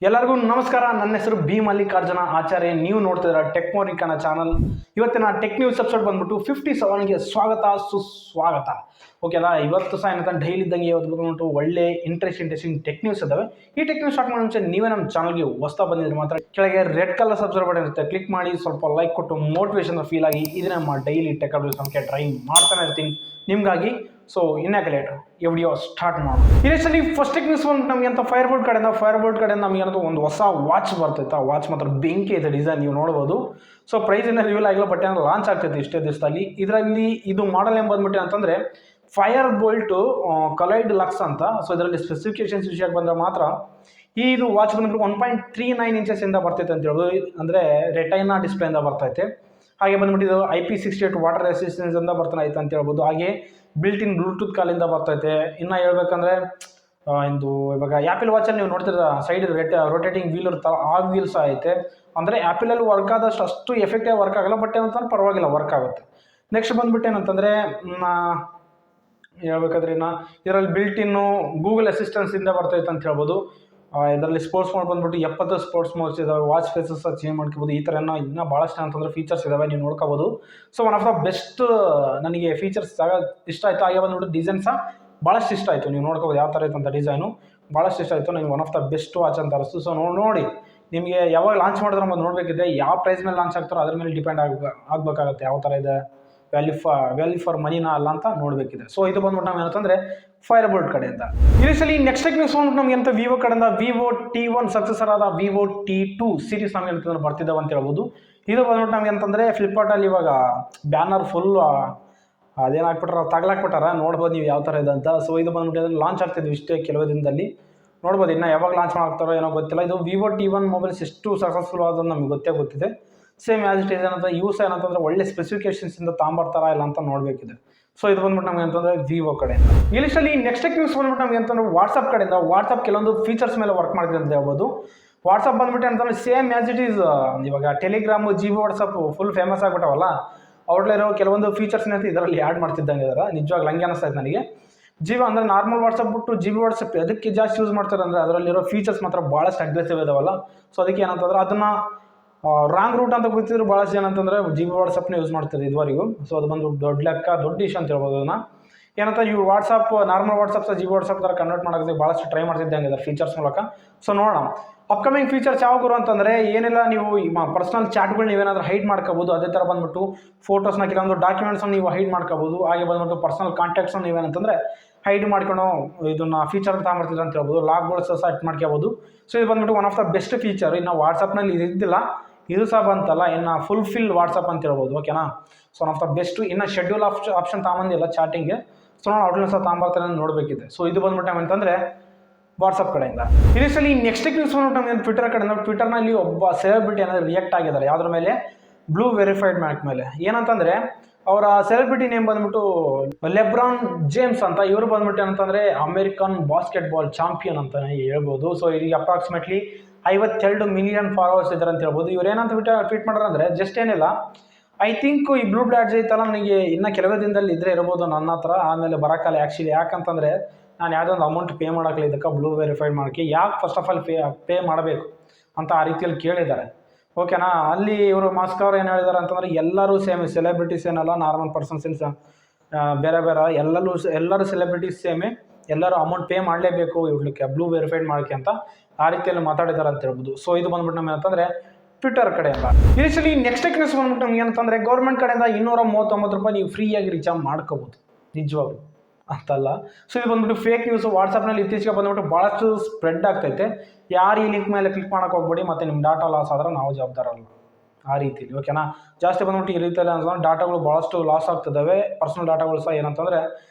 ಎಲ್ಲರಿಗೂ ನಮಸ್ಕಾರ. ನನ್ನ ಹೆಸರು ಬಿ ಮಲ್ಲಿಕಾರ್ಜುನ ಆಚಾರ್ಯ. ನೀವು ನೋಡ್ತಿದ್ದೀರಾ ಟೆಕ್ ಮೋರಿಕನ ಚಾನಲ್. ಇವತ್ತಿನ ಟೆಕ್ ನ್ಯೂಸ್ ಎಪಿಸೋಡ್ ಬಂದ್ಬಿಟ್ಟು 57ಗೆ ಸ್ವಾಗತ ಸುಸ್ವಾಗತ. ಓಕೆನಾ, ಇವತ್ತು ಸಹ ಏನಂತ ಡೈಲಿ ಇದ್ದಂಗೆ ಇವತ್ತು ಬಂದ್ಬಿಟ್ಟು ಒಳ್ಳೆ ಇಂಟ್ರೆಸ್ಟಿಂಗ್ ಟೆಕ್ ನ್ಯೂಸ್ ಇದಾವೆ. ಈ ಟೆಕ್ ನ್ಯೂಸ್ ಸ್ಟಾರ್ಟ್ ಮಾಡೋ ಮುಂಚೆ ನೀವೇ ನಮ್ಮ ಚಾನಲ್ಗೆ ಹೊಸ್ತಾ ಬಂದಿದ್ರೆ ಮಾತ್ರ ಕೆಳಗೆ ರೆಡ್ ಕಲರ್ ಸಬ್ಸ್ಕ್ರೈಬ್ ಬಟನ್ ಇರುತ್ತೆ, ಕ್ಲಿಕ್ ಮಾಡಿ ಸ್ವಲ್ಪ ಲೈಕ್ ಕೊಟ್ಟು ಮೋಟಿವೇಶನ್ ಫೀಲ್ ಆಗಿ ಇದನ್ನ ನಮ್ಮ ಡೈಲಿ ಟೆಕ್ ಅಪ್ಡೇಟ್ಸ್ ನಮಗೆ ಟ್ರೈ ಮಾಡ್ತಾನೆ ಇರ್ತೀನಿ ನಿಮಗಾಗಿ. ಸೊ ಇನ್ನೇಕೆ ಲೇಟ್, ಈ ವಿಡಿಯೋ ಸ್ಟಾರ್ಟ್ ಮಾಡೋಣ. ಇನ್ನಿಷ್ಟಲ್ಲಿ ಫಸ್ಟ್ ಟೆಕ್ ನ್ಯೂಸ್ ಬಂದ್ಬಿಟ್ಟು ನಮಗೆ ಅಂತ ಫೈರ್ ಬೋಲ್ಟ್ ಕಡೆಯಿಂದ ನಮಗೆ ಏನಂತ ಒಂದು ಹೊಸ ವಾಚ್ ಬರ್ತೈತೆ. ಆ ವಾಚ್ ಮಾತ್ರ ಬೆಂಕಿ ಇದೆ, ಡಿಸೈನ್ ನೀವು ನೋಡ್ಬೋದು. ಸೊ ಪ್ರೈಸ್ ಇನ್ನೂ ರಿವೀಲ್ ಆಗಿಲ್ಲ, ಬಟ್ ಏನೋ ಲಾಂಚ್ ಆಗ್ತೈತೆ ಇಷ್ಟೇ ದಿವಸದಲ್ಲಿ. ಇದರಲ್ಲಿ ಇದು ಮಾಡಲ್ ಏನು ಬಂದ್ಬಿಟ್ಟು ಅಂತಂದರೆ ಫೈರ್ ಬೋಲ್ಟು ಕಲೈಡ್ ಲಕ್ಸ್ ಅಂತ. ಸೊ ಇದರಲ್ಲಿ ಸ್ಪೆಸಿಫಿಕೇಶನ್ಸ್ ವಿಷಯಕ್ಕೆ ಬಂದರೆ ಮಾತ್ರ ಇದು ವಾಚ್ ಬಂದ್ಬಿಟ್ಟು 1.39 ಇಂಚಸ್ಸಿಂದ ಬರ್ತೈತೆ ಅಂತ ಹೇಳೋದು, ಅಂದರೆ ರೆಟೈನಾ ಡಿಸ್ಪ್ಲೇಯಿಂದ ಬರ್ತೈತೆ. ಹಾಗೆ ಬಂದ್ಬಿಟ್ಟು ಇದು IP68 ವಾಟರ್ ರೆಸಿಸ್ಟೆನ್ಸ್ ಇಂದ ಬರ್ತಾನೆ ಅಂತ ಹೇಳ್ಬೋದು. ಹಾಗೆ ಬಿಲ್ಟ್ ಇನ್ ಬ್ಲೂಟೂತ್ ಕಾಲಿಂದ ಬರ್ತೈತೆ. ಇನ್ನು ಹೇಳ್ಬೇಕಂದ್ರೆ ಇದು ಇವಾಗ ಆ್ಯಪಲ್ ವಾಚಲ್ಲಿ ನೀವು ನೋಡ್ತಿರ ಸೈಡ್ ರೊಟೇಟಿಂಗ್ ವೀಲ್ ಇರುತ್ತಲ್ಲ, ಆ ವೀಲ್ಸ್ ಐತೆ. ಅಂದರೆ ಆ್ಯಪಲಲ್ಲಿ ವರ್ಕ್ ಆದಷ್ಟು ಅಷ್ಟು ಎಫೆಕ್ಟಿವ್ ವರ್ಕ್ ಆಗಲ್ಲ, ಬಟ್ ಏನಂತಂದ್ರೆ ಪರವಾಗಿಲ್ಲ ವರ್ಕ್ ಆಗುತ್ತೆ. ನೆಕ್ಸ್ಟ್ ಬಂದ್ಬಿಟ್ಟು ಏನಂತಂದರೆ ಹೇಳ್ಬೇಕಾದ್ರೆ ಇನ್ನು ಇದರಲ್ಲಿ ಬಿಲ್ಟ್ ಇನ್ನು ಗೂಗಲ್ ಅಸಿಸ್ಟೆನ್ಸಿಂದ ಬರ್ತೈತೆ ಅಂತ ಹೇಳ್ಬೋದು. ಇದರಲ್ಲಿ ಸ್ಪೋರ್ಟ್ಸ್ ಮೋಡ್ ಬಂದ್ಬಿಟ್ಟು 70 ಸ್ಪೋರ್ಟ್ಸ್ ಮೋಡ್ಸ್ ಇದಾವೆ. ವಾಚ್ ಫೇಸಸ್ ಚೇಂಜ್ ಮಾಡ್ಕೋಬೋದು. ಈ ಥರ ಇನ್ನೂ ಭಾಳಷ್ಟು ಅಂತಂದರೆ ಫೀಚರ್ಸ್ ಇದಾವೆ, ನೀವು ನೋಡ್ಕೋಬೋದು. So one of the best ನನಗೆ ಫೀಚರ್ಸ್ ಇಷ್ಟ ಆಯಿತು. ಹಾಗೆ ಬಂದ್ಬಿಟ್ಟು ಡಿಸೈನ್ ಸಹ ಭಾಳಷ್ಟು ಇಷ್ಟ ಆಯಿತು. ನೀವು ನೋಡ್ಕೋಬೋದು ಯಾವ ಥರ ಇತ್ತು ಅಂತ ಡಿಸೈನು ಭಾಳಷ್ಟು ಇಷ್ಟ ಆಯಿತು ನನಗೆ. One of the best watch ಅಂತ ಅನಿಸ್ತು. ಸೊ ನೋಡಿ ನಿಮಗೆ ಯಾವಾಗ ಲಾಂಚ್ ಮಾಡಿದ್ರೆ ನಮ್ಮದು ನೋಡಬೇಕಿದೆ, ಯಾವ ಪ್ರೈಸ್ ಮೇಲೆ ಲಾಂಚ್ ಆಗ್ತಾರೋ ಅದ್ರ ಮೇಲೆ ಡಿಪೆಂಡ್ ಆಗಬೇಕಾಗುತ್ತೆ ಯಾವ ಥರ ಇದೆ, ವ್ಯಾಲ್ಯೂ ಫಾರ್ ಮನಿನ ಅಲ್ಲ ಅಂತ ನೋಡಬೇಕಿದೆ. ಸೊ ಇದು ಬಂದ್ಬಿಟ್ಟು ನಾವು ಏನಂತಂದರೆ ಫೈರ್ ಬೋಲ್ಟ್ ಕಡೆಯಿಂದ. ಇಲ್ಲಿ ನೆಕ್ಸ್ಟ್ ಟೆಕ್ ನ್ಯೂಸ್ ಬಂದ್ಬಿಟ್ಟು ನಮಗೆ ಅಂತ ವಿವೋ ಕಡೆಯಿಂದ ವಿವೋ T1 ಸಕ್ಸಸರ್ ಆದ ವಿವೋ T2 ಸೀರೀಸ್ ನಮಗೆ ಅಂತಂದ್ರೆ ಬರ್ತಿದ್ದಾವೆ ಅಂತ ಹೇಳ್ಬೋದು. ಇದು ಬಂದ್ಬಿಟ್ಟು ನಮಗೆ ಅಂತಂದರೆ ಫ್ಲಿಪ್ಕಾರ್ಟಲ್ಲಿ ಇವಾಗ ಬ್ಯಾನರ್ ಫುಲ್ ಅದೇನಾಗ್ಬಿಟ್ಟಾರ ತಗಲಾಕ್ಬಿಟ್ಟಾರ, ನೋಡ್ಬೋದು ನೀವು ಯಾವ ಥರ ಇದೆ ಅಂತ. ಸೊ ಇದು ಬಂದ್ಬಿಟ್ಟು ಲಾಂಚ್ ಆಗ್ತಿದ್ವಿ ಇಷ್ಟೇ ಕೆಲವು ದಿನದಲ್ಲಿ, ನೋಡ್ಬೋದು. ಇನ್ನು ಯಾವಾಗ ಲಾಂಚ್ ಮಾಡ್ತಾರೋ ಏನೋ ಗೊತ್ತಿಲ್ಲ. ಇದು ವಿವೋ T1 ಮೊಬೈಲ್ಸ್ ಎಷ್ಟು ಸಕ್ಸಸ್ಫುಲ್ ಆಗೋದು ನಮಗೆ ಗೊತ್ತಿದೆ. ಸೇಮ್ ಆಸ್ ಇಟ್ ಈಸ್ ಏನಂತ ಯೂಸ್ ಏನಂತಂದರೆ ಒಳ್ಳೆ ಸ್ಪೆಸಿಫಿಕೇಶನ್ಸಿಂದ ತಾಂಬರ್ತಾರ ಇಲ್ಲ ಅಂತ ನೋಡಬೇಕಿದೆ. ಸೊ ಇದು ಬಂದ್ಬಿಟ್ಟು ನಮಗೆ ಅಂತಂದರೆ ವಿವೋ ಕಡೆಯಿಂದ. ಈ ಲಿಸ್ಟಲ್ಲಿ ನೆಕ್ಸ್ಟ್ ಟೆಕ್ ನ್ಯೂಸ್ ಬಂದ್ಬಿಟ್ಟು ನಮಗೆ ಅಂತಂದ್ರೆ ವಾಟ್ಸಪ್ ಕಡೆಯಿಂದ. ವಾಟ್ಸಪ್ ಕೆಲವೊಂದು ಫೀಚರ್ಸ್ ಮೇಲೆ ವರ್ಕ್ ಮಾಡ್ತಿದೆ ಅಂತ ಹೇಳ್ಬೋದು. ವಾಟ್ಸಪ್ ಬಂದ್ಬಿಟ್ಟು ಅಂತಂದರೆ ಸೇಮ್ ಆಸ್ ಇಟ್ ಈಸ್ ಇವಾಗ Telegram GB WhatsApp full famous ಆಗಿಬಿಟ್ಟವಲ್ಲ, ಅವ್ರಲ್ಲಿರೋ ಕೆಲವೊಂದು ಫೀಚರ್ಸ್ನ ಇದರಲ್ಲಿ ಆ್ಯಡ್ ಮಾಡ್ತಿದ್ದಂಗೆ ಇದ್ದಾರೆ. ನಿಜವಾಗ್ಲೂ ಹಂಗೆ ಅನಿಸ್ತಾಯಿದೆ ನನಗೆ. ಅಂದರೆ ನಾರ್ಮಲ್ ವಾಟ್ಸಪ್ ಬಿಟ್ಟು GB ವಾಟ್ಸಪ್ ಅದಕ್ಕೆ ಜಾಸ್ತಿ ಯೂಸ್ ಮಾಡ್ತಾರೆ ಅಂದರೆ ಅದರಲ್ಲಿರೋ ಫೀಚರ್ಸ್ ಮಾತ್ರ ಭಾಳಷ್ಟು ಅಗ್ರೆಸಿವ್ ಇದಾವಲ್ಲ. ಸೊ ಅದಕ್ಕೆ ಏನಂತಂದ್ರೆ ಅದನ್ನು ರಾಂಗ್ ರೂಟ್ ಅಂತ ಗೊತ್ತಿದ್ರು ಭಾಳಷ್ಟು ಜನ ಅಂತಂದರೆ GB ವಾಟ್ಸಪ್ನ ಯೂಸ್ ಮಾಡ್ತಾರೆ ಇದುವರೆಗೂ. ಸೊ ಅದು ಬಂದು ದೊಡ್ಡ ಇಶ್ಯೂ ಅಂತ ಹೇಳ್ಬೋದು. ಅದನ್ನು ಏನಂತ ಇವು WhatsApp normal WhatsApp GB WhatsApp ಥರ ಕನ್ವರ್ಟ್ ಮಾಡೋದಕ್ಕೆ ಭಾಳಷ್ಟು ಟ್ರೈ ಮಾಡ್ತಿದ್ದಂಗೆ ಫೀಚರ್ಸ್ ಮೂಲಕ. ಸೊ ನೋಡೋಣ ಅಪ್ಕಮಿಂಗ್ ಫೀಚರ್ಸ್ ಯಾವ ಗುರು ಅಂತಂದರೆ ಏನಿಲ್ಲ, ನೀವು ಪರ್ಸನಲ್ ಚಾಟ್ಗಳು ನೀವೇನಾದ್ರೂ ಹೈಡ್ ಮಾಡ್ಕೋಬೋದು. ಅದೇ ಥರ ಬಂದ್ಬಿಟ್ಟು ಫೋಟೋಸ್ನ ಕೆಲವೊಂದು ಡಾಕ್ಯುಮೆಂಟ್ಸ್ನ ನೀವು ಹೈಡ್ ಮಾಡ್ಕೋಬೋದು. ಹಾಗೆ ಬಂದ್ಬಿಟ್ಟು ಪರ್ಸನಲ್ ಕಾಂಟ್ಯಾಕ್ಟ್ಸ್ನ ನೀವೇನಂತಂದರೆ ಹೈಡ್ ಮಾಡ್ಕೊಂಡು ಇದನ್ನು ಫೀಚರ್ ತಗೊಂಬರ್ತಿಲ್ಲ ಅಂತ ಹೇಳ್ಬೋದು. ಲಾಗ್ಗಳು ಸಹ ಸೆಟ್ ಮಾಡ್ಕೋಬೋದು. ಸೊ ಇದು ಬಂದ್ಬಿಟ್ಟು one of the best feature. ಇನ್ನು ವಾಟ್ಸಪ್ನಲ್ಲಿ ಇದ್ದಿಲ್ಲ, ಇದು ಸಹ ಬಂತಲ್ಲ, ಇನ್ನು ಫುಲ್ಫಿಲ್ ವಾಟ್ಸಪ್ ಅಂತ ಹೇಳ್ಬೋದು. ಓಕೆನಾ, so one of the best. ಇನ್ನು ಶೆಡ್ಯೂಲ್ ಆಪ್ಷನ್ ತಗೊಂಬಂದಿಲ್ಲ ಚಾಟಿಂಗ್ಗೆ. ಸೊ ನಾವು ಔಟ್ಲೈನ್ ಸಹ ತಗೊಂಬರ್ತಾರೆ ನೋಡಬೇಕಿದೆ. ಸೊ ಇದು ಬಂದ್ಬಿಟ್ಟು ಅಂತಂದರೆ ವಾಟ್ಸಪ್ ಕಡೆಯಿಂದ. ಇದರಲ್ಲಿ ನೆಕ್ಸ್ಟ್ ನ್ಯೂಸ್ ಬಂದ್ಬಿಟ್ಟು ನಮಗೆ ಟ್ವಿಟರ್ ಕಡೆಯಿಂದ. ಟ್ವಿಟರ್ನಲ್ಲಿ ಒಬ್ಬ ಸೆಲೆಬ್ರಿಟಿ ಏನಾದರೂ ರಿಯಾಕ್ಟ್ ಆಗಿದ್ದಾರೆ ಯಾವುದ್ರ ಮೇಲೆ, ಬ್ಲೂ ವೆರಿಫೈಡ್ ಮ್ಯಾಕ್ ಮೇಲೆ. ಏನಂತಂದರೆ ಅವರ ಸೆಲೆಬ್ರಿಟಿ ನೇಮ್ ಬಂದ್ಬಿಟ್ಟು ಲೆಬ್ರಾನ್ ಜೇಮ್ಸ್ ಅಂತ. ಇವರು ಬಂದ್ಬಿಟ್ಟು ಏನಂತಂದರೆ ಅಮೆರಿಕನ್ ಬಾಸ್ಕೆಟ್ಬಾಲ್ ಚಾಂಪಿಯನ್ ಅಂತಲೇ ಹೇಳ್ಬೋದು. ಸೊ ಈಗ ಅಪ್ರಾಕ್ಸಿಮೇಟ್ಲಿ 52 ಮಿಲಿಯನ್ ಫಾಲೋವರ್ಸ್ ಇದ್ದಾರೆ ಅಂತ ಹೇಳ್ಬೋದು. ಇವ್ರು ಏನಂತ ಟ್ವೀಟ್ ಮಾಡ್ರೆ ಅಂದರೆ ಜಸ್ಟ್ ಏನಿಲ್ಲ, ಐ ಥಿಂಕ್ ಈ ಬ್ಲೂ ಬ್ಯಾಡ್ಜ್ ಐತಲ್ಲ ನನಗೆ ಇನ್ನೂ ಕೆಲವೇ ದಿನದಲ್ಲಿ ಇದ್ರೆ ಇರ್ಬೋದು ನನ್ನ ಹತ್ರ, ಆಮೇಲೆ ಬರೋಕ್ಕಲ್ಲ ಆ್ಯಕ್ಚುಲಿ. ಯಾಕಂತಂದರೆ ನಾನು ಯಾವುದೋ ಒಂದು ಅಮೌಂಟ್ ಪೇ ಮಾಡೋಕ್ಕಲ್ಲ ಇದಕ್ಕೆ ಬ್ಲೂ ವೆರಿಫೈಡ್ ಮಾಡೋಕ್ಕೆ. ಯಾಕೆ ಫಸ್ಟ್ ಆಫ್ ಆಲ್ ಪೇ ಮಾಡಬೇಕು ಅಂತ ಆ ರೀತಿಯಲ್ಲಿ ಕೇಳಿದ್ದಾರೆ. ಓಕೆನಾ, ಅಲ್ಲಿ ಇವರು ಮಾಸ್ಕ್ ಅವ್ರು ಏನು ಹೇಳಿದ್ದಾರೆ ಅಂತಂದರೆ ಎಲ್ಲರೂ ಸೇಮೆ, ಸೆಲೆಬ್ರಿಟೀಸ್ ಏನಲ್ಲ, ನಾರ್ಮಲ್ ಪರ್ಸನ್ಸ್ ಬೇರೆ ಎಲ್ಲರೂ ಸೆಲೆಬ್ರಿಟೀಸ್ ಸೇಮೆ, ಎಲ್ಲರೂ ಅಮೌಂಟ್ ಪೇ ಮಾಡಲೇಬೇಕು ಇವ್ರಿಗೆ ಬ್ಲೂ ವೆರಿಫೈಡ್ ಮಾಡೋಕ್ಕೆ ಅಂತ ಆ ರೀತಿಯಲ್ಲಿ ಮಾತಾಡಿದ್ದಾರೆ ಅಂತ ಹೇಳ್ಬೋದು. ಸೊ ಇದು ಬಂದ್ಬಿಟ್ಟು ನಮಗೆ ಅಂತಂದರೆ ಟ್ವಿಟರ್ ಕಡೆಯಿಂದ. ಇಲ್ಲಿ ನೆಕ್ಸ್ಟ್ ನ್ಯೂಸ್ ಬಂದ್ಬಿಟ್ಟು ನಮ್ಗೆ ಏನಂತಂದರೆ ಗೌರ್ಮೆಂಟ್ ಕಡೆಯಿಂದ 239 ರೂಪಾಯಿ ನೀವು ಫ್ರೀಯಾಗಿ ರೀಚಾರ್ಜ್ ಮಾಡ್ಕೋಬೋದು. ನಿಜವಾಗ್ಲು ಅಂತಲ್ಲ. ಸೊ ಇದು ಬಂದ್ಬಿಟ್ಟು ಫೇಕ್ ನ್ಯೂಸ್. ವಾಟ್ಸಪ್ನಲ್ಲಿ ಇತ್ತೀಚೆಗೆ ಬಂದ್ಬಿಟ್ಟು ಭಾಳಷ್ಟು ಸ್ಪ್ರೆಡ್ ಆಗ್ತೈತೆ. ಯಾರು ಈ ಲಿಂಕ್ ಮೇಲೆ ಕ್ಲಿಕ್ ಮಾಡೋಕೆ ಹೋಗ್ಬೇಡಿ, ಮತ್ತು ನಿಮ್ಮ ಡಾಟಾ ಲಾಸ್ ಆದ್ರೆ ನಾವು ಜವಾಬ್ದಾರಲ್ಲ ಆ ರೀತಿಲಿ. ಓಕೆನಾ, ಜಾಸ್ತಿ ಬಂದ್ಬಿಟ್ಟು ಈ ರೀತಿಯಲ್ಲಿ ಅಂತಂದ್ರೆ ಡಾಟಾಗಳು ಭಾಳಷ್ಟು ಲಾಸ್ ಆಗ್ತಿದ್ದಾವೆ. ಪರ್ಸನಲ್ ಡಾಟಾಗಳು ಸಹ ಏನಂತಂದರೆ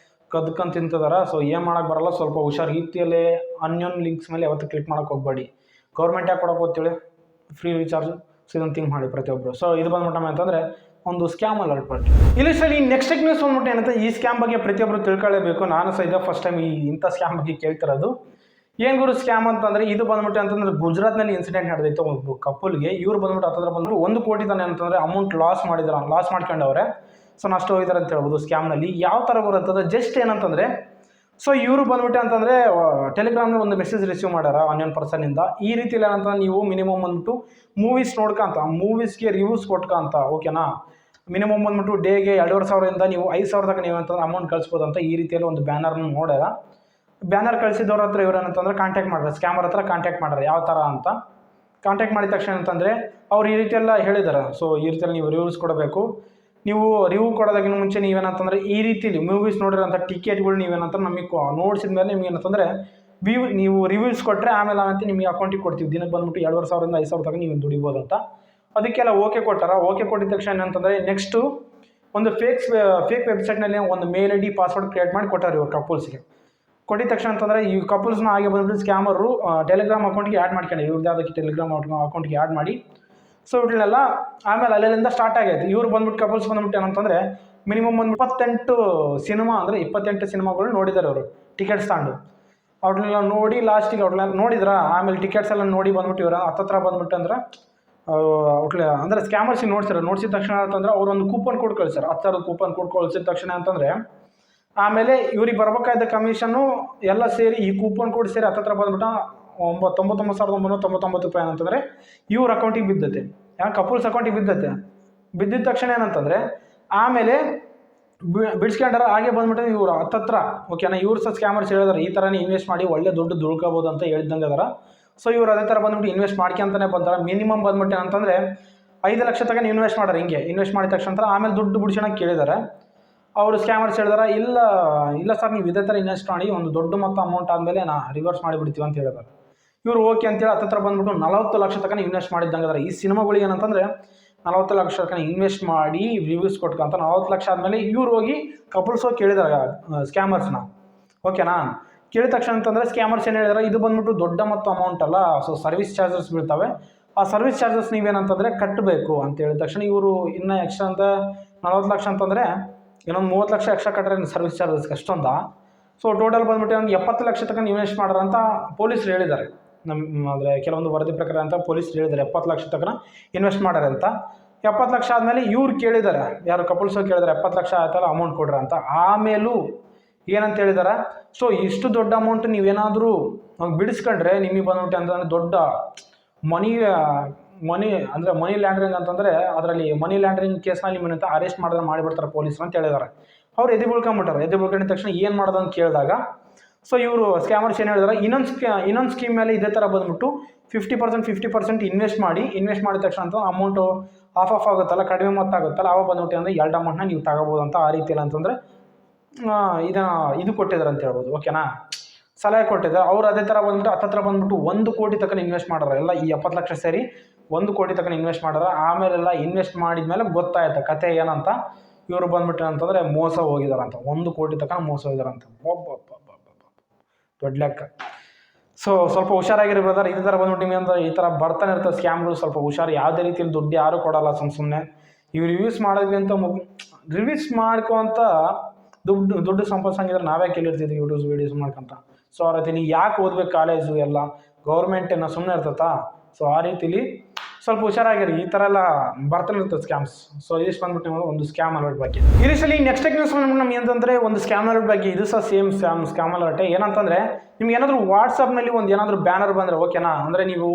ಕದ್ಕೊಂಡು ತಿಂತಿದ್ದಾರೆ. ಸೊ ಏನು ಮಾಡೋಕ್ಕೆ ಬರಲ್ಲ, ಸ್ವಲ್ಪ ಹುಷಾರು. ರೀತಿಯಲ್ಲಿ ಅನ್ಯೋನ್ ಲಿಂಕ್ಸ್ ಮೇಲೆ ಯಾವತ್ತು ಕ್ಲಿಕ್ ಮಾಡೋಕೆ ಹೋಗ್ಬೇಡಿ. ಗೌರ್ಮೆಂಟ್ ಯಾಕೆ ಕೊಡೋಕೆ ಹೋಗ್ತೇಳಿ ಫ್ರೀ ರೀಚಾರ್ಜ್. ಸೊ ಇದನ್ನು ಥಿಂಕ್ ಮಾಡಿ ಪ್ರತಿಯೊಬ್ಬರು. ಸೊ ಇದು ಬಂದ್ಬಿಟ್ಟು ಅಂತಂದರೆ ಒಂದು ಸ್ಕ್ಯಾಮ್ ಅಲರ್ಟ್ ಬಟ್. ಇಲ್ಲಿ ನೆಕ್ಸ್ಟ್ ನ್ಯೂಸ್ ಬಂದ್ಬಿಟ್ಟು ಏನಂತ ಈ ಸ್ಕ್ಯಾಮ್ ಬಗ್ಗೆ ಪ್ರತಿಯೊಬ್ಬರು ತಿಳ್ಕೊಳ್ಳೇಬೇಕು. ನಾನು ಸಹ ಇದೆ ಫಸ್ಟ್ ಟೈಮ್ ಇಂಥ ಸ್ಕ್ಯಾಮ್ ಬಗ್ಗೆ ಕೇಳ್ತಿರೋದು. ಏನು ಗುರು ಸ್ಕ್ಯಾಮ್ ಅಂತಂದರೆ ಇದು ಬಂದ್ಬಿಟ್ಟು ಅಂತಂದರೆ ಗುಜರಾತ್ನಲ್ಲಿ ಇನ್ಸಿಡೆಂಟ್ ನಡೆದಿತ್ತು. ಒಂದು ಕಪಲ್ಗೆ ಇವ್ರು ಬಂದ್ಬಿಟ್ಟು ಹತ್ತಿರ ಬಂದರು 1 ಕೋಟಿ ತಾನೆ ಅಂತಂದರೆ ಅಮೌಂಟ್ ಲಾಸ್ ಮಾಡ್ಕೊಂಡವ್ರೆ. ಸೊ ನಷ್ಟ ಹೋಗಿದ್ದಾರೆ ಅಂತ ಹೇಳ್ಬೋದು ಸ್ಕ್ಯಾಮ್ನಲ್ಲಿ. ಯಾವ ಥರ ಬರುತ್ತಂದರೆ ಜಸ್ಟ್ ಏನಂತಂದರೆ ಸೊ ಇವರು ಬಂದ್ಬಿಟ್ಟು ಅಂತಂದರೆ ಟೆಲಿಗ್ರಾಮ್ನಲ್ಲಿ ಒಂದು ಮೆಸೇಜ್ ರಿಸೀವ್ ಮಾಡ್ಯಾರ ಆನ್ಲೈನ್ ಪರ್ಸನಿಂದ. ಈ ರೀತಿಯಲ್ಲಿ ಏನಂತ ನೀವು ಮಿನಿಮಮ್ ಬಂದ್ಬಿಟ್ಟು ಮೂವೀಸ್ ನೋಡ್ಕೊಂತ ಮೂವೀಸ್ಗೆ ರಿವ್ಯೂಸ್ ಕೊಟ್ಕೊಂತ, ಓಕೆನಾ, ಮಿನಿಮಮ್ ಬಂದ್ಬಿಟ್ಟು ಡೇಗೆ 2,500ದಿಂದ ನೀವು 5,000 ತನಕ ನೀವು ಅಂತಂದ್ರೆ ಅಮೌಂಟ್ ಕಳಿಸ್ಬೋದು ಅಂತ ಈ ರೀತಿಯಲ್ಲಿ ಒಂದು ಬ್ಯಾನರ್ನ ನೋಡ್ಯಾರ. ಬ್ಯಾನರ್ ಕಳಿಸಿದವ್ರ ಹತ್ರ ಇವ್ರು ಏನಂತಂದ್ರೆ ಕಾಂಟ್ಯಾಕ್ಟ್ ಮಾಡ್ತಾರೆ, ಸ್ಕ್ಯಾಮರ್ ಹತ್ರ ಕಾಂಟ್ಯಾಕ್ಟ್ ಮಾಡ್ತಾರೆ ಯಾವ ಥರ ಅಂತ. ಕಾಂಟ್ಯಾಕ್ಟ್ ಮಾಡಿದ ತಕ್ಷಣ ಅಂತಂದರೆ ಅವ್ರು ಈ ರೀತಿಯೆಲ್ಲ ಹೇಳಿದ್ದಾರೆ. ಸೊ ಈ ರೀತಿಯಲ್ಲಿ ನೀವು ರಿವ್ಯೂಸ್ ಕೊಡಬೇಕು. ನೀವು ರಿವ್ಯೂ ಕೊಡೋದಕ್ಕಿಂತ ಮುಂಚೆ ನೀವೇನಂತಂದರೆ ಈ ರೀತಿಲಿ ಮೂವೀಸ್ ನೋಡಿರೋಂಥ ಟಿಕೆಟ್ಗಳು ನೀವೇನಂತ ನಮಗೆ ನೋಡಿಸಿದ ಮೇಲೆ ನಿಮ್ಗೆ ಏನಂತಂದರೆ ನೀವು ರಿವ್ಯೂಸ್ ಕೊಟ್ಟರೆ ಆಮೇಲೆ ನಾವಂತ ನಿಮಗೆ ಅಕೌಂಟಿಗೆ ಕೊಡ್ತೀವಿ. ದಿನಕ್ಕೆ ಬಂದ್ಬಿಟ್ಟು 2,500ರಿಂದ 5,000 ತನಕ ನೀವು ದುಡಿಬೋದು ಅಂತ. ಅದಕ್ಕೆಲ್ಲ ಓಕೆ ಕೊಟ್ಟಾರ. ಓಕೆ ಕೊಟ್ಟಿದ ತಕ್ಷಣ ಏನಂತಂದರೆ ನೆಕ್ಸ್ಟು ಒಂದು ಫೇಕ್ ವೆಬ್ಸೈಟ್ನಲ್ಲಿ ಒಂದು ಮೇಲ್ ID ಪಾಸ್ವರ್ಡ್ ಕ್ರಿಯೇಟ್ ಮಾಡಿ ಕೊಟ್ಟಾರೆ ಇವ್ರು ಕಪಲ್ಸ್ಗೆ. ಕೊಟ್ಟಿದ ತಕ್ಷಣ ಅಂತಂದರೆ ಈ ಕಪಲ್ಸ್ನ ಹಾಗೆ ಬಂದ್ಬಿಟ್ಟು ಸ್ಕ್ಯಾಮರು ಟೆಲಿಗ್ರಾಮ್ ಅಕೌಂಟ್ಗೆ ಆ್ಯಡ್ ಮಾಡ್ಕೊಂಡು ಇವ್ರದ್ದು ಯಾವುದಕ್ಕೆ ಟೆಲಿಗ್ರಾಮ್ ಅಕೌಂಟ್ಗೆ ಆ್ಯಡ್ ಮಾಡಿ, ಸೊ ಇವ್ರನ್ನೆಲ್ಲ ಆಮೇಲೆ ಅಲ್ಲಿಂದ ಸ್ಟಾರ್ಟ್ ಆಗೈತೆ. ಇವ್ರು ಬಂದ್ಬಿಟ್ಟು ಕಪಲ್ಸ್ ಬಂದ್ಬಿಟ್ಟು ಏನಂತಂದರೆ ಮಿನಿಮಮ್ ಒಂದು 28 ಸಿನಿಮಾ ಅಂದರೆ 28 ಸಿನಿಮಾಗಳು ನೋಡಿದ್ದಾರೆ ಅವರು ಟಿಕೆಟ್ಸ್ ತಗೊಂಡು. ಅವ್ರನ್ನೆಲ್ಲ ನೋಡಿ ಲಾಸ್ಟಿಗೆ ಅವ್ರನ್ನೆಲ್ಲ ನೋಡಿದ್ರ ಆಮೇಲೆ ಟಿಕೆಟ್ಸ್ ಎಲ್ಲ ನೋಡಿ ಬಂದ್ಬಿಟ್ಟು ಇವ್ರು ಹತ್ತತ್ರ ಬಂದ್ಬಿಟ್ಟು ಅಂದ್ರೆ ಅಂದರೆ ಸ್ಕ್ಯಾಮರ್ಸಿಗೆ ನೋಡ್ಸಿದ ತಕ್ಷಣ ಅಂತಂದ್ರೆ ಅವ್ರು ಒಂದು ಕೂಪನ್ ಕೋಡ್ ಕಳಿಸ್ತಾರೆ. 10,000 ಕೂಪನ್ ಕೋಡ್ ಕಳಿಸಿದ ತಕ್ಷಣ ಅಂತಂದರೆ ಆಮೇಲೆ ಇವ್ರಿಗೆ ಬರ್ಬೇಕಾದ ಕಮಿಷನ್ನು ಎಲ್ಲ ಸೇರಿ ಈ ಕೂಪನ್ ಕೋಡ್ ಸೇರಿ ಹತ್ತತ್ರ ಬಂದ್ಬಿಟ್ಟು 99,999 ರೂಪಾಯಿ ಏನಂತಂದರೆ ಇವ್ರ ಅಕೌಂಟಿಗೆ ಬಿದ್ದತೆ, ಕಪಲ್ಸ್ ಅಕೌಂಟಿಗೆ ಬಿದ್ದಿದ ತಕ್ಷಣ ಏನಂತಂದರೆ ಆಮೇಲೆ ಬಿಡ್ಸ್ಕೊಂಡಾರ. ಹಾಗೆ ಬಂದ್ಬಿಟ್ಟು ಇವ್ರು ಹತ್ತತ್ರ ಓಕೆನಾ, ಇವ್ರು ಸಹ ಸ್ಕ್ಯಾಮರ್ಸ್ ಹೇಳಿದಾರೆ ಈ ಥರನೇ ಇನ್ವೆಸ್ಟ್ ಮಾಡಿ ಒಳ್ಳೆ ದುಡ್ಡು ದುಡ್ಕೋಬೋದು ಅಂತ ಹೇಳಿದಂಗೆ ಅದಾರ. ಸೊ ಇವ್ರು ಅದೇ ಥರ ಬಂದ್ಬಿಟ್ಟು ಇನ್ವೆಸ್ಟ್ ಮಾಡ್ಕೊಂತಾನೆ ಬಂದಾರ. ಮಿನಿಮಮ್ ಬಂದ್ಬಿಟ್ಟು ಏನಂತಂದರೆ 5 ಲಕ್ಷ ತನಕ ಇನ್ವೆಸ್ಟ್ ಮಾಡ್ಯಾರ. ಹಿಂಗೆ ಇನ್ವೆಸ್ಟ್ ಮಾಡಿದ ತಕ್ಷಣ ಆಮೇಲೆ ದುಡ್ಡು ಬಿಡ್ಸೋಣ ಕೇಳಿದ್ದಾರೆ. ಅವರು ಸ್ಕ್ಯಾಮರ್ಸ್ ಹೇಳಿದಾರೆ ಇಲ್ಲ ಸರ್ ನೀವು ಇದೇ ಥರ ಇನ್ವೆಸ್ಟ್ ಮಾಡಿ ಒಂದು ದೊಡ್ಡ ಮೊತ್ತ ಅಮೌಂಟ್ ಆದಮೇಲೆ ರಿವರ್ಸ್ ಮಾಡಿಬಿಡ್ತೀವಿ ಅಂತ ಹೇಳಿದ್ದಾರೆ. ಇವರು ಓಕೆ ಅಂತೇಳಿ ಹತ್ತತ್ರ ಬಂದ್ಬಿಟ್ಟು 40 ಲಕ್ಷ ತನಕ ಇನ್ವೆಸ್ಟ್ ಮಾಡಿದ್ದಂಗೆ ಅದಾರೆ. ಈ ಸಿನಿಮಾಗಳಿಗೆ ಏನಂತಂದರೆ 40 ಲಕ್ಷ ತನಕ ಇನ್ವೆಸ್ಟ್ ಮಾಡಿ ರಿವ್ಯೂಸ್ ಕೊಟ್ಕೊಂತ 40 ಲಕ್ಷ ಆದಮೇಲೆ ಇವ್ರು ಹೋಗಿ ಕಪಲ್ಸ್ ಹೋಗಿ ಕೇಳಿದಾರೆ ಸ್ಕ್ಯಾಮರ್ಸ್ನ, ಓಕೆನಾ. ಕೇಳಿದ ತಕ್ಷಣ ಅಂತಂದರೆ ಸ್ಕ್ಯಾಮರ್ಸ್ ಏನು ಹೇಳಿದಾರೆ, ಇದು ಬಂದ್ಬಿಟ್ಟು ದೊಡ್ಡ ಮೊತ್ತ ಅಮೌಂಟ್ ಅಲ್ಲ, ಸೊ ಸರ್ವಿಸ್ ಚಾರ್ಜಸ್ ಬೀಳ್ತವೆ, ಆ ಸರ್ವಿಸ್ ಚಾರ್ಜಸ್ ನೀವೇನಂತಂದರೆ ಕಟ್ಟಬೇಕು ಅಂತ ಹೇಳಿದ ತಕ್ಷಣ ಇವರು ಇನ್ನೂ ಎಕ್ಸ್ಟ್ರಾ ಅಂತ 40 ಲಕ್ಷ ಅಂತಂದರೆ ಇನ್ನೊಂದು 30 ಲಕ್ಷ ಎಕ್ಸ್ಟ್ರಾ ಕಟ್ಟರೆ ಸರ್ವಿಸ್ ಚಾರ್ಜಸ್ ಅಷ್ಟೊಂದ. ಸೊ ಟೋಟಲ್ ಬಂದ್ಬಿಟ್ಟು ಒಂದು 70 ಲಕ್ಷ ತನಕ ಇನ್ವೆಸ್ಟ್ ಮಾಡ್ಯಾರ ಅಂತ ಪೊಲೀಸರು ಹೇಳಿದ್ದಾರೆ. ಅಂದರೆ ಕೆಲವೊಂದು ವರದಿ ಪ್ರಕಾರ ಅಂತ ಪೊಲೀಸರು ಹೇಳಿದ್ದಾರೆ 70 ಲಕ್ಷ ತನಕ ಇನ್ವೆಸ್ಟ್ ಮಾಡ್ಯಾರ ಅಂತ. 70 ಲಕ್ಷ ಆದಮೇಲೆ ಇವ್ರು ಕೇಳಿದ್ದಾರೆ, ಯಾರು ಕಪಲ್ಸ್ ಕೇಳಿದ್ದಾರೆ 70 ಲಕ್ಷ ಆಯ್ತಲ್ಲ ಅಮೌಂಟ್ ಕೊಡ್ರಿ ಅಂತ. ಆಮೇಲೂ ಏನಂತ ಹೇಳಿದಾರೆ, ಸೊ ಇಷ್ಟು ದೊಡ್ಡ ಅಮೌಂಟ್ ನೀವೇನಾದರೂ ಬಿಡಿಸ್ಕೊಂಡ್ರೆ ನಿಮಗೆ ಬಂದ್ಬಿಟ್ಟು ಅಂತಂದರೆ ದೊಡ್ಡ ಮನಿ ಅಂದರೆ ಮನಿ ಲ್ಯಾಂಡ್ರಿಂಗ್ ಅಂತಂದರೆ ಅದರಲ್ಲಿ ಮನಿ ಲ್ಯಾಂಡ್ರಿಂಗ್ ಕೇಸ್ನಲ್ಲಿ ನಿಮ್ಮನ್ನಂತ ಅರೆಸ್ಟ್ ಮಾಡಿಬಿಡ್ತಾರೆ ಪೊಲೀಸರು ಅಂತ ಹೇಳಿದ್ದಾರೆ. ಅವ್ರು ಎದೆ ಬೀಳ್ಕೊಂಡಿದ ತಕ್ಷಣ ಏನು ಮಾಡೋದು ಅಂತ ಕೇಳಿದಾಗ ಸೊ ಇವರು ಸ್ಕ್ಯಾಮರ್ಸ್ ಏನು ಹೇಳಿದಾರೆ, ಇನ್ನೊಂದು ಸ್ಕೀಮ್ ಮೇಲೆ ಇದೇ ಥರ ಬಂದ್ಬಿಟ್ಟು 50% ಇನ್ವೆಸ್ಟ್ ಮಾಡಿದ ತಕ್ಷಣ ಅಂತ ಅಮೌಂಟು ಆಫ್ ಆಗುತ್ತಲ್ಲ, ಕಡಿಮೆ ಮೊತ್ತ ಆಗುತ್ತಲ್ಲ, ಅವಾಗ ಬಂದ್ಬಿಟ್ಟು ಅಂದರೆ 2 ಅಮೌಂಟ್ನ ನೀವು ತಗೋಬೋದು ಅಂತ. ಆ ರೀತಿಯಲ್ಲಿ ಅಂತಂದರೆ ಇದು ಕೊಟ್ಟಿದ್ದಾರೆ ಅಂತ ಹೇಳ್ಬೋದು, ಓಕೆನಾ, ಸಲಹೆ ಕೊಟ್ಟಿದ್ದಾರೆ. ಅವ್ರು ಅದೇ ಥರ ಬಂದ್ಬಿಟ್ಟು ಹತ್ತತ್ರ ಬಂದ್ಬಿಟ್ಟು 1 ಕೋಟಿ ತನಕ ಇನ್ವೆಸ್ಟ್ ಮಾಡ್ಯಾರ. ಎಲ್ಲ ಈ 70 ಲಕ್ಷ ಸೇರಿ 1 ಕೋಟಿ ತನಕ ಇನ್ವೆಸ್ಟ್ ಮಾಡ್ಯಾರ. ಆಮೇಲೆಲ್ಲ ಇನ್ವೆಸ್ಟ್ ಮಾಡಿದ್ಮೇಲೆ ಗೊತ್ತಾಯ್ತು ಕತೆ ಏನಂತ. ಇವರು ಬಂದ್ಬಿಟ್ಟು ಅಂತಂದರೆ ಮೋಸ ಹೋಗಿದಾರಂತ, 1 ಕೋಟಿ ತನಕ ಮೋಸ ಹೋಗಿದಾರಂತ. ದೊಡ್ಡ ಲೆಕ್ಕ. ಸೊ ಸ್ವಲ್ಪ ಹುಷಾರಾಗಿರಿ ಬ್ರದರ್. ಇದೇ ಥರ ಬಂದ್ಬಿಟ್ಟು ನಿಮಗೆ ಅಂದ್ರೆ ಈ ಥರ ಬರ್ತಾನೆ ಇರ್ತವೆ ಸ್ಕ್ಯಾಮ್ಗಳು. ಸ್ವಲ್ಪ ಹುಷಾರು. ಯಾವುದೇ ರೀತಿಯಲ್ಲಿ ದುಡ್ಡು ಯಾರೂ ಕೊಡಲ್ಲ ಸುಮ್ಮನೆ. ಇವು ರಿವ್ಯೂಸ್ ಮಾಡೋದ್ವಿ ಅಂತ ರಿವ್ಯೂಸ್ ಮಾಡ್ಕೊಂತ ದುಡ್ಡು ಸಂಪಾದಿಸಂಗಿದ್ರೆ ನಾವೇ ಕೇಳಿರ್ತೀವಿ ವೀಡಿಯೋಸ್ ಮಾಡ್ಕೊಂತ. ಸೊ ಆ ರೀತಿ ನೀವು ಯಾಕೆ ಓದ್ಬೇಕು ಕಾಲೇಜು ಎಲ್ಲ ಗೌರ್ಮೆಂಟ್ ಏನೋ ಸುಮ್ಮನೆ ಇರ್ತತಾ. ಸೊ ಆ ರೀತಿಲಿ ಸ್ವಲ್ಪ ಹುಷಾರಾಗಿರಿ. ಈ ಥರ ಎಲ್ಲ ಬರ್ತಾನೆ ಇರ್ತದೆ ಸ್ಕ್ಯಾಮ್ಸ್. ಸೊ ಇದಿಷ್ಟು ಬಂದ್ಬಿಟ್ಟು ನಿಮಗೆ ಒಂದು ಸ್ಕ್ಯಾಮ್ ಅಲರ್ಟ್ ಬಗ್ಗೆ. ಇದಿಷ್ಟಲ್ಲಿ ನೆಕ್ಸ್ಟ್ ನ್ಯೂಸ್ ನಮ್ಗೆ ಏನಂತಂದರೆ ಒಂದು ಸ್ಕ್ಯಾಮ್ ಅಲರ್ಟ್ ಬಗ್ಗೆ. ಇದು ಸಹ ಸೇಮ್ ಸ್ಕ್ಯಾಮ್ ಅಲರ್ಟೇ. ಏನಂತಂದರೆ ನಿಮ್ಗೆ ಏನಾದರೂ ವಾಟ್ಸಪ್ನಲ್ಲಿ ಒಂದು ಏನಾದರೂ ಬ್ಯಾನರ್ ಬಂದರೆ ಓಕೆನಾ, ಅಂದರೆ ನೀವು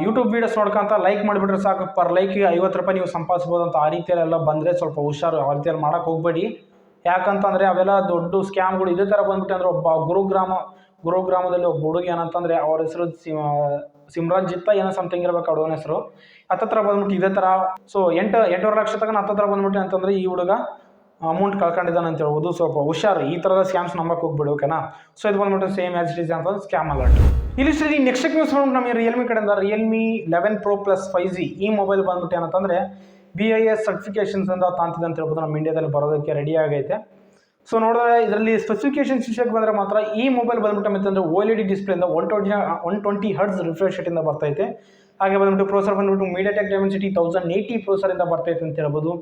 ಯೂಟ್ಯೂಬ್ ವೀಡಿಯೋಸ್ ನೋಡ್ಕೊಂತ ಲೈಕ್ ಮಾಡಿಬಿಟ್ರೆ ಸಾಕು, ಪರ್ ಲೈಕ್ಗೆ 50 ರೂಪಾಯಿ ನೀವು ಸಂಪಾದಿಸ್ಬೋದು ಅಂತ. ಆ ರೀತಿಯಲ್ಲೆಲ್ಲ ಬಂದರೆ ಸ್ವಲ್ಪ ಹುಷಾರು. ಆ ರೀತಿಯಲ್ಲಿ ಮಾಡೋಕ್ಕೆ ಹೋಗಬೇಡಿ. ಯಾಕಂತಂದರೆ ಅವೆಲ್ಲ ದೊಡ್ಡ ಸ್ಕ್ಯಾಮ್ಗಳು. ಇದೇ ಥರ ಬಂದ್ಬಿಟ್ಟು ಅಂದರೆ ಒಬ್ಬ ಗುರುಗ್ರಾಮದಲ್ಲಿ ಒಬ್ಬ ಹುಡುಗಿ ಏನಂತಂದರೆ ಅವ್ರ ಹೆಸರು ಸಿಮ್ರಾನ್ಜಿತ್ತ ಏನೋ ಸಮಥಿಂಗ್ ಇರಬೇಕು ಅವ್ರ ಹೆಸರು. ಹತ್ತತ್ರ ಬಂದ್ಬಿಟ್ಟು ಇದೇ ಥರ ಸೊ 8.5 ಲಕ್ಷ ತನಕ ಹತ್ತತ್ರ ಬಂದ್ಬಿಟ್ಟು ಅಂತಂದರೆ ಈ ಹುಡುಗ ಅಮೌಂಟ್ ಕಳ್ಕೊಂಡಿದ್ದಾನೆ ಅಂತ ಹೇಳ್ಬೋದು. ಸ್ವಲ್ಪ ಹುಷಾರು. ಈ ಥರದ ಸ್ಕ್ಯಾಮ್ಸ್ ನಂಬಕ್ಕೆ ಹೋಗ್ಬಿಡಿ, ಓಕೆನಾ. ಸೊ ಇದು ಬಂದ್ಬಿಟ್ಟು ಸೇಮ್ ಆ್ಯಸ್ ಇಟ್ ಈಸ್ ಅಂತಂದ್ರೆ ಸ್ಕ್ಯಾಮ್ ಅಲರ್ಟ್. ಇಲ್ಲಿ ಸರಿ ನೆಕ್ಸ್ಟ್ ನ್ಯೂಸ್ ಬಂದ್ಬಿಟ್ಟು ನಮಗೆ ರಿಯಲ್ಮಿ ಕಡೆಯಿಂದ ರಿಯಲ್ಮಿ 11 Pro Plus 5G ಈ ಮೊಬೈಲ್ ಬಂದ್ಬಿಟ್ಟು ಏನಂತಂದರೆ BIS ಸರ್ಟಿಫಿಕೇಷನ್ಸ್ ಅಂತ ತಾಂತಿದೆ ಅಂತ ಹೇಳ್ಬೋದು. ನಮ್ಮ ಇಂಡಿಯಾದಲ್ಲಿ ಬರೋದಕ್ಕೆ ರೆಡಿ ಆಗೈತೆ. ಸೊ ನೋಡಿದ್ರೆ ಇದರಲ್ಲಿ ಸ್ಪೆಸಿಫಿಕೇಶನ್ಸ್ ವಿಷಯಕ್ಕೆ ಬಂದರೆ ಮಾತ್ರ ಈ ಮೊಬೈಲ್ ಬಂದ್ಬಿಟ್ಟು ಅಂತಂದರೆ OLED ಡಿಸ್ಪ್ಲೇಯಿಂದ 120 Hz ರಿಫ್ರೆಶ್ ರೇಟಿಂದ ಬರ್ತೈತೆ. ಹಾಗೆ ಬಂದ್ಬಿಟ್ಟು ಪ್ರೋಸರ್ ಬಂದ್ಬಿಟ್ಟು MediaTek Dimensity 1080 ಪ್ರೋಸರಿಂದ ಬರ್ತೈತೆ ಅಂತ ಹೇಳ್ಬೋದು.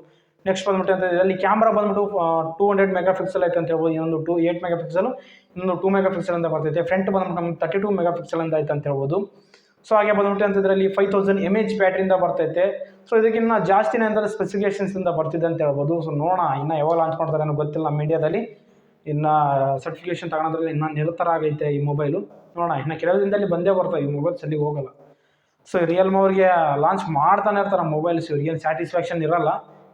ನೆಕ್ಸ್ಟ್ ಬಂದ್ಬಿಟ್ಟು ಅಂತ ಇದರಲ್ಲಿ ಕ್ಯಾಮ್ರಾ ಬಂದ್ಬಿಟ್ಟು 200 ಮೆಗಾಪಿಕ್ಸೆಲ್ ಐತೆ ಅಂತ ಹೇಳ್ಬೋದು. ಇನ್ನೊಂದು 8 ಮೆಗಾಪಿಕ್ಸೆಲ್, ಇನ್ನೊಂದು 2 ಮೆಗಾಪಿಕ್ಸೆಲ್ ಅಂತ ಬರ್ತೈತೆ. ಫ್ರಂಟ್ ಬಂದ್ಬಿಟ್ಟು ನಮಗೆ 32 ಮೆಗಾಪಿಕ್ಸೆಲ್ ಅಂತ ಐತೆ ಅಂತ ಹೇಳ್ಬೋದು. ಸೊ ಹಾಗೆ ಬಂದ್ಬಿಟ್ಟು ಅಂತ ಇದರಲ್ಲಿ 5000 mAh ಬ್ಯಾಟ್ರಿಯಿಂದ ಬರ್ತೈತೆ. ಸೊ ಇದಕ್ಕಿಂತ ಜಾಸ್ತಿನೇ ಅಂದರೆ ಸ್ಪೆಸಿಫಿಕೇಷನ್ಸಿಂದ ಬರ್ತಿದೆ ಅಂತ ಹೇಳ್ಬೋದು. ಸೊ ನೋಡೋಣ ಇನ್ನು ಯಾವಾಗ ಲಾಂಚ್ ಮಾಡ್ತಾರೆ ಅನ್ನೋ ಗೊತ್ತಿಲ್ಲ ನಮ್ಮ ಇಂಡಿಯಾದಲ್ಲಿ. ಇನ್ನು ಸರ್ಟಿಫಿಕೇಷನ್ ತಗೊಳೋದ್ರಲ್ಲಿ ಇನ್ನೂ ನಿರತರ ಆಗೈತೆ ಈ ಮೊಬೈಲು. ನೋಡೋಣ, ಇನ್ನು ಕೆಲವು ದಿನದಲ್ಲಿ ಬಂದೇ ಬರ್ತವೆ, ಈ ಮೊಬೈಲ್ ಸಲ್ಲಿಗೆ ಹೋಗಲ್ಲ. ಸೊ ರಿಯಲ್ಮಿ ಅವ್ರಿಗೆ ಲಾಂಚ್ ಮಾಡ್ತಾನೆ ಇರ್ತಾರೆ ಮೊಬೈಲ್ಸ್, ಇವ್ರಿಗೇನು ಸ್ಯಾಟಿಸ್ಫ್ಯಾಕ್ಷನ್ ಇರಲ್ಲ,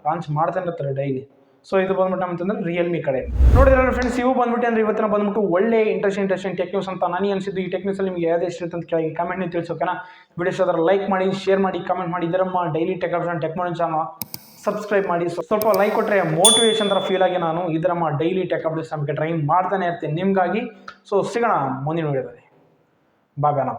ಲಾಂಚ್ ಮಾಡ್ತಾನೆ ಇರ್ತಾರೆ ಡೈಲಿ. ಸೊ ಇದು ಬಂದ್ಬಿಟ್ಟು ಅಂತಂದ್ರೆ ರಿಯಲ್ಮಿ ಕಡೆ ನೋಡಿದ್ರೆ ಫ್ರೆಂಡ್ಸ್, ಇವು ಬಂದ್ಬಿಟ್ಟು ಅಂದ್ರೆ ಇವತ್ತಿನ ಬಂದ್ಬಿಟ್ಟು ಒಳ್ಳೆ ಇಂಟ್ರೆಸ್ಟಿಂಗ್ ಟೆಕ್ ನ್ಯೂಸ್ ಅಂತ ನನಗೆ ಅನಿಸಿದ್ದು. ಈ ಟೆಕ್ ನ್ಯೂಸಲ್ಲಿ ನಿಮಗೆ ಯಾವ್ದು ಇಷ್ಟ ಅಂತ ಕೆಳಗೆ ಕಮೆಂಟ್ನ ತಿಳಿಸೋಕೆನಾ. ವಿಡಿಯೋ ಇಷ್ಟ ಆದರೆ ಲೈಕ್ ಮಾಡಿ, ಶೇರ್ ಮಾಡಿ, ಕಮೆಂಟ್ ಮಾಡಿ. ಇದರಮ್ಮ daily tech update technology channel subscribe ಮಾಡಿ. ಸ್ವಲ್ಪ ಲೈಕ್ ಕೊಟ್ಟರೆ ಮೋಟಿವೇಶನ್ ಥರ ಫೀಲ್ ಆಗಿ ನಾನು ಇದರಮ್ಮ ಡೈಲಿ ಟೆಕ್ ಅಪ್ಡೇಟ್ಸ್ ನಮಗೆ ಟ್ರೈ ಮಾಡ್ತಾನೆ ಇರ್ತೀನಿ ನಿಮಗಾಗಿ. ಸೊ ಸಿಗೋಣ ಮುಂದಿನ ವಿಡಿಯೋದಲ್ಲಿ. ಬಾಯ್ ಬಾಯ್.